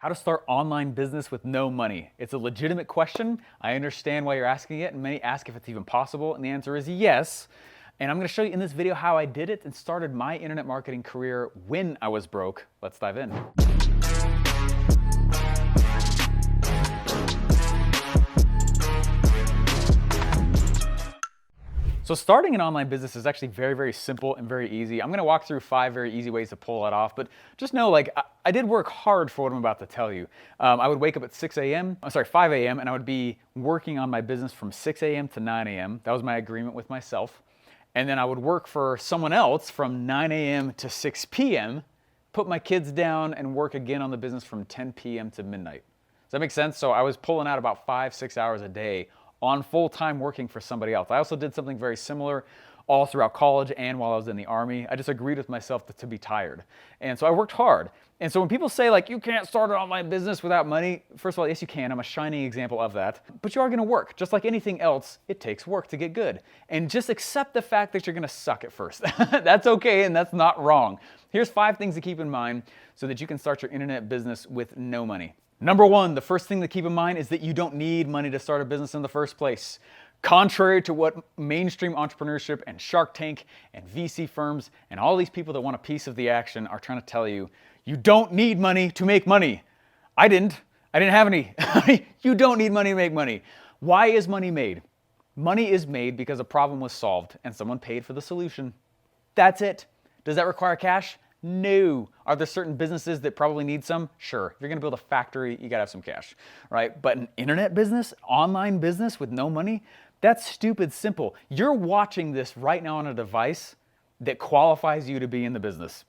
How to start online business with no money. It's a legitimate question. I understand why you're asking it, and many ask if it's even possible, and the answer is yes. And I'm going to show you in this video how I did it and started my internet marketing career when I was broke. Let's dive in. So starting an online business is actually very, very simple and very easy. I'm gonna walk through 5 very easy ways to pull it off, but just know, I did work hard for what I'm about to tell you. I would wake up at 5 a.m., and I would be working on my business from 6 a.m. to 9 a.m. That was my agreement with myself. And then I would work for someone else from 9 a.m. to 6 p.m., put my kids down, and work again on the business from 10 p.m. to midnight. Does that make sense? So I was pulling out about 5-6 hours a day on full-time working for somebody else. I also did something very similar all throughout college and while I was in the Army. I just agreed with myself to be tired. And so I worked hard. And so when people say you can't start an online business without money, first of all, yes you can. I'm a shining example of that. But you are gonna work. Just like anything else, it takes work to get good. And just accept the fact that you're gonna suck at first. That's okay and that's not wrong. Here's 5 things to keep in mind so that you can start your internet business with no money. Number 1, the first thing to keep in mind is that you don't need money to start a business in the first place. Contrary to what mainstream entrepreneurship and Shark Tank and VC firms and all these people that want a piece of the action are trying to tell you, you don't need money to make money. I didn't have any. You don't need money to make money. Why is money made? Money is made because a problem was solved and someone paid for the solution. That's it. Does that require cash? No. Are there certain businesses that probably need some? Sure. If you're going to build a factory, you got to have some cash, right? But an internet business, online business with no money, that's stupid simple. You're watching this right now on a device that qualifies you to be in the business.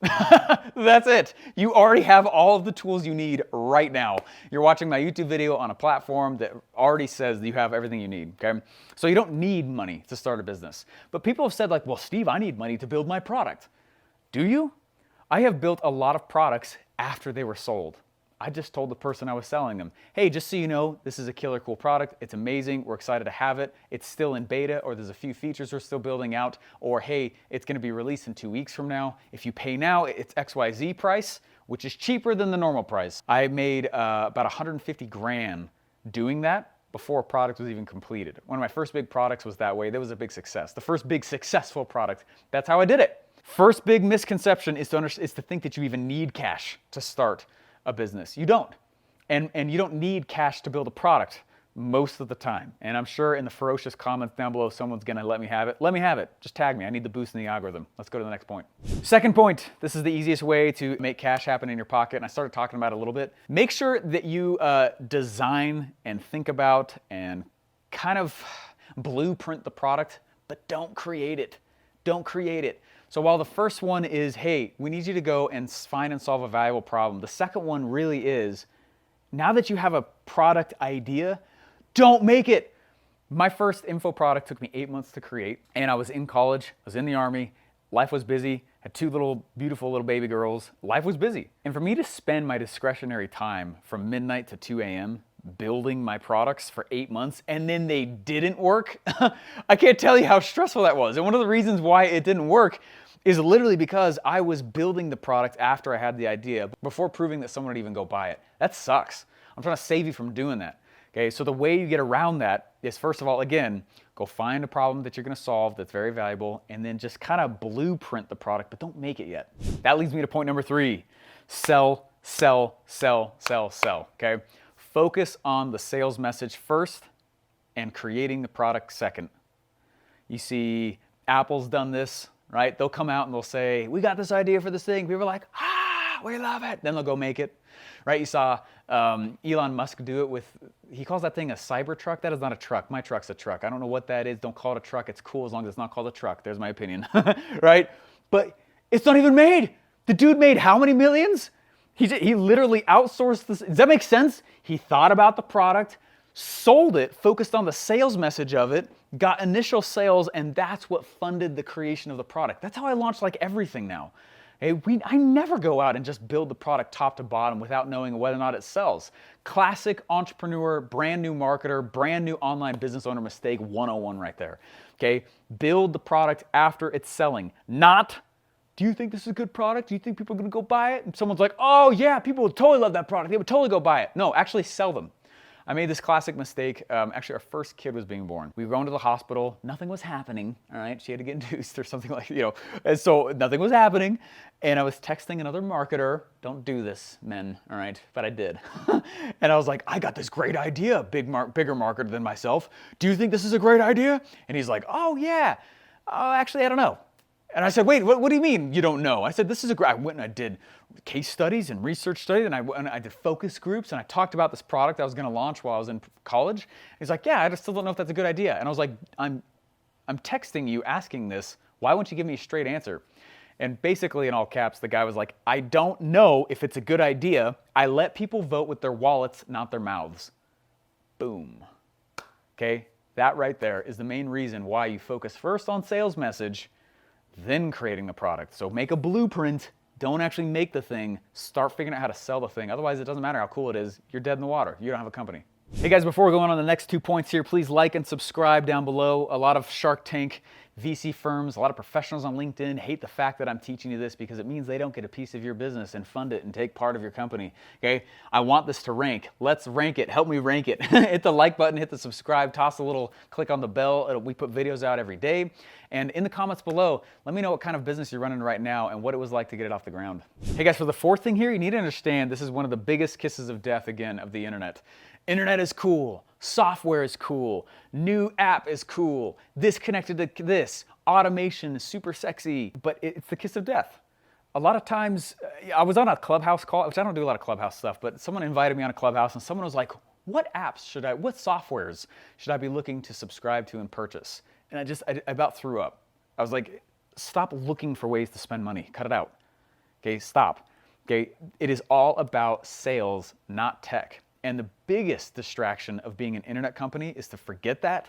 That's it. You already have all of the tools you need right now. You're watching my YouTube video on a platform that already says that you have everything you need, okay? So you don't need money to start a business. But people have said well, Steve, I need money to build my product. Do you? I have built a lot of products after they were sold. I just told the person I was selling them, hey, just so you know, this is a killer cool product. It's amazing. We're excited to have it. It's still in beta, or there's a few features we're still building out, or hey, it's going to be released in 2 weeks from now. If you pay now, it's XYZ price, which is cheaper than the normal price. I made about 150 grand doing that before a product was even completed. One of my first big products was that way. That was a big success. The first big successful product, that's how I did it. First big misconception is to think that you even need cash to start a business. You don't. And you don't need cash to build a product most of the time. And I'm sure in the ferocious comments down below, someone's gonna let me have it. Let me have it. Just tag me. I need the boost in the algorithm. Let's go to the next point. Second point, this is the easiest way to make cash happen in your pocket. And I started talking about it a little bit. Make sure that you design and think about and kind of blueprint the product, but don't create it. Don't create it. So while the first one is, hey, we need you to go and find and solve a valuable problem, the second one really is, now that you have a product idea, don't make it. My first info product took me 8 months to create, and I was in college, I was in the Army, life was busy, had 2 beautiful little baby girls, life was busy. And for me to spend my discretionary time from midnight to 2 a.m. building my products for 8 months, and then they didn't work, I can't tell you how stressful that was. And one of the reasons why it didn't work is literally because I was building the product after I had the idea, before proving that someone would even go buy it. That sucks. I'm trying to save you from doing that. Okay, so the way you get around that is, first of all, again, go find a problem that you're gonna solve that's very valuable, and then just kind of blueprint the product, but don't make it yet. That leads me to point number 3. Sell, sell, sell, sell, sell, okay? Focus on the sales message first and creating the product second. You see, Apple's done this, right? They'll come out and they'll say, we got this idea for this thing. People are like, we love it. Then they'll go make it, right? You saw Elon Musk do it with, he calls that thing a Cybertruck. That is not a truck. My truck's a truck. I don't know what that is. Don't call it a truck. It's cool as long as it's not called a truck. There's my opinion, right? But it's not even made. The dude made how many millions? He literally outsourced this. Does that make sense? He thought about the product, sold it, focused on the sales message of it, got initial sales, and that's what funded the creation of the product. That's how I launch everything now. Hey, I never go out and just build the product top to bottom without knowing whether or not it sells. Classic entrepreneur, brand new marketer, brand new online business owner mistake 101 right there. Okay, build the product after it's selling, not do you think this is a good product? Do you think people are gonna go buy it? And someone's like, oh yeah, people would totally love that product. They would totally go buy it. No, actually sell them. I made this classic mistake. Actually, our first kid was being born. We were going to the hospital. Nothing was happening, all right? She had to get induced or something like, and so nothing was happening. And I was texting another marketer. Don't do this, men, all right? But I did. And I was like, I got this great idea, bigger marketer than myself. Do you think this is a great idea? And he's like, oh yeah. Actually, I don't know. And I said, wait, what do you mean you don't know? I said, this is a great, I went and I did case studies and research studies, and I did focus groups, and I talked about this product I was gonna launch while I was in college. He's like, yeah, I just still don't know if that's a good idea. And I was like, I'm texting you asking this, why won't you give me a straight answer? And basically in all caps, the guy was like, I don't know if it's a good idea. I let people vote with their wallets, not their mouths. Boom. Okay, that right there is the main reason why you focus first on sales message, then creating the product. So make a blueprint, don't actually make the thing, start figuring out how to sell the thing. Otherwise, it doesn't matter how cool it is, you're dead in the water, you don't have a company. Hey guys, before we go on the next 2 points here, please like and subscribe down below. A lot of Shark Tank VC firms, a lot of professionals on LinkedIn hate the fact that I'm teaching you this because it means they don't get a piece of your business and fund it and take part of your company, okay? I want this to rank. Let's rank it. Help me rank it. Hit the like button, hit the subscribe, toss a little click on the bell. We put videos out every day. And in the comments below, let me know what kind of business you're running right now and what it was like to get it off the ground. Hey guys, for the fourth thing here, you need to understand this is one of the biggest kisses of death, again, of the internet. Internet is cool. Software is cool. New app is cool. This connected to this. Automation is super sexy, but it's the kiss of death. A lot of times, I was on a Clubhouse call, which I don't do a lot of Clubhouse stuff, but someone invited me on a Clubhouse and someone was like, what softwares should I be looking to subscribe to and purchase? And I about threw up. I was like, stop looking for ways to spend money. Cut it out. Okay, stop. Okay, it is all about sales, not tech. And the biggest distraction of being an internet company is to forget that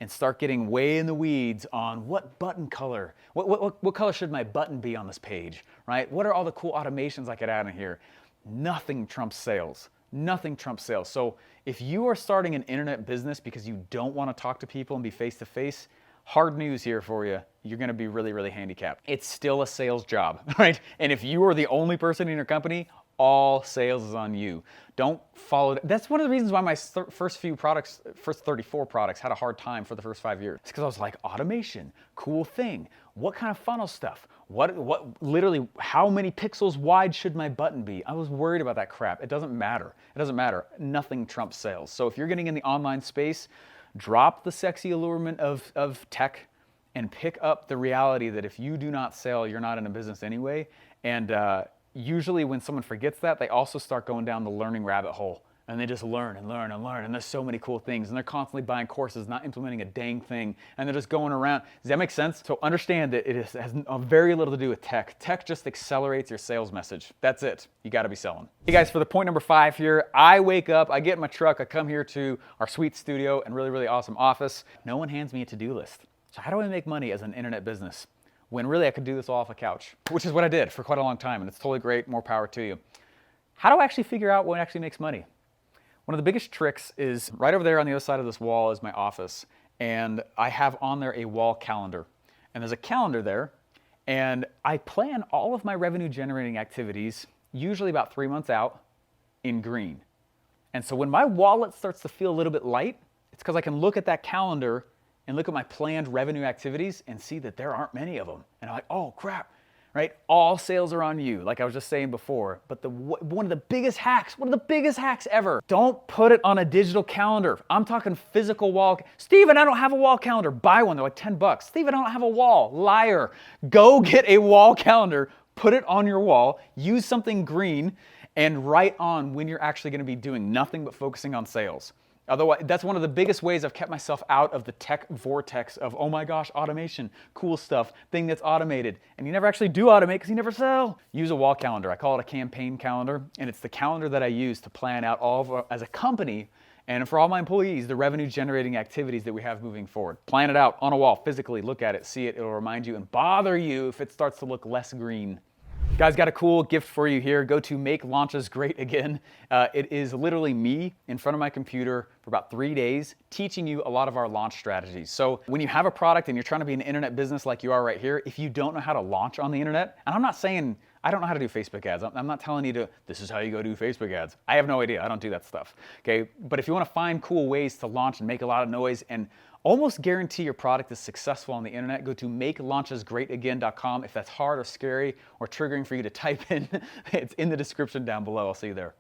and start getting way in the weeds on what button color, what color should my button be on this page, right? What are all the cool automations I could add in here? Nothing trumps sales. Nothing trumps sales. So if you are starting an internet business because you don't want to talk to people and be face-to-face, hard news here for you. You're going to be really, really handicapped. It's still a sales job, right? And if you are the only person in your company, all sales is on you. Don't follow. That's one of the reasons why my first 34 products had a hard time for the first 5 years. It's because I was like, automation, cool thing. What kind of funnel stuff? Literally, how many pixels wide should my button be? I was worried about that crap. It doesn't matter. It doesn't matter. Nothing trumps sales. So if you're getting in the online space, drop the sexy allurement of tech and pick up the reality that if you do not sell, you're not in a business anyway. And usually when someone forgets that, they also start going down the learning rabbit hole and they just learn and learn and learn. And there's so many cool things and they're constantly buying courses, not implementing a dang thing. And they're just going around. Does that make sense? So understand that it has very little to do with tech. Tech just accelerates your sales message. That's it. You got to be selling. Hey guys, for the point number 5 here, I wake up, I get in my truck, I come here to our sweet studio and really, really awesome office. No one hands me a to-do list. So how do I make money as an internet business? When really I could do this all off a couch, which is what I did for quite a long time, and it's totally great, more power to you. How do I actually figure out what actually makes money? One of the biggest tricks is right over there on the other side of this wall is my office, and I have on there a wall calendar. And there's a calendar there, and I plan all of my revenue generating activities, usually about 3 months out, in green. And so when my wallet starts to feel a little bit light, it's because I can look at that calendar and look at my planned revenue activities and see that there aren't many of them. And I'm like, oh crap, right? All sales are on you, like I was just saying before. But one of the biggest hacks ever, don't put it on a digital calendar. I'm talking physical wall. Steven, I don't have a wall calendar. Buy one, they're like $10. Steven, I don't have a wall. Liar. Go get a wall calendar, put it on your wall, use something green, and write on when you're actually gonna be doing nothing but focusing on sales. Otherwise, that's one of the biggest ways I've kept myself out of the tech vortex of, oh my gosh, automation, cool stuff, thing that's automated. And you never actually do automate because you never sell. Use a wall calendar. I call it a campaign calendar. And it's the calendar that I use to plan out as a company, and for all my employees, the revenue generating activities that we have moving forward. Plan it out on a wall, physically, look at it, see it, it'll remind you and bother you if it starts to look less green. Guys, got a cool gift for you here. Go to Make Launches Great Again. It is literally me in front of my computer for about 3 days teaching you a lot of our launch strategies. So when you have a product and you're trying to be an internet business like you are right here, if you don't know how to launch on the internet, and I'm not saying I don't know how to do Facebook ads. I'm not telling you this is how you go do Facebook ads. I have no idea. I don't do that stuff. Okay. But if you want to find cool ways to launch and make a lot of noise and almost guarantee your product is successful on the internet, go to makelaunchesgreatagain.com. If that's hard or scary or triggering for you to type in, it's in the description down below. I'll see you there.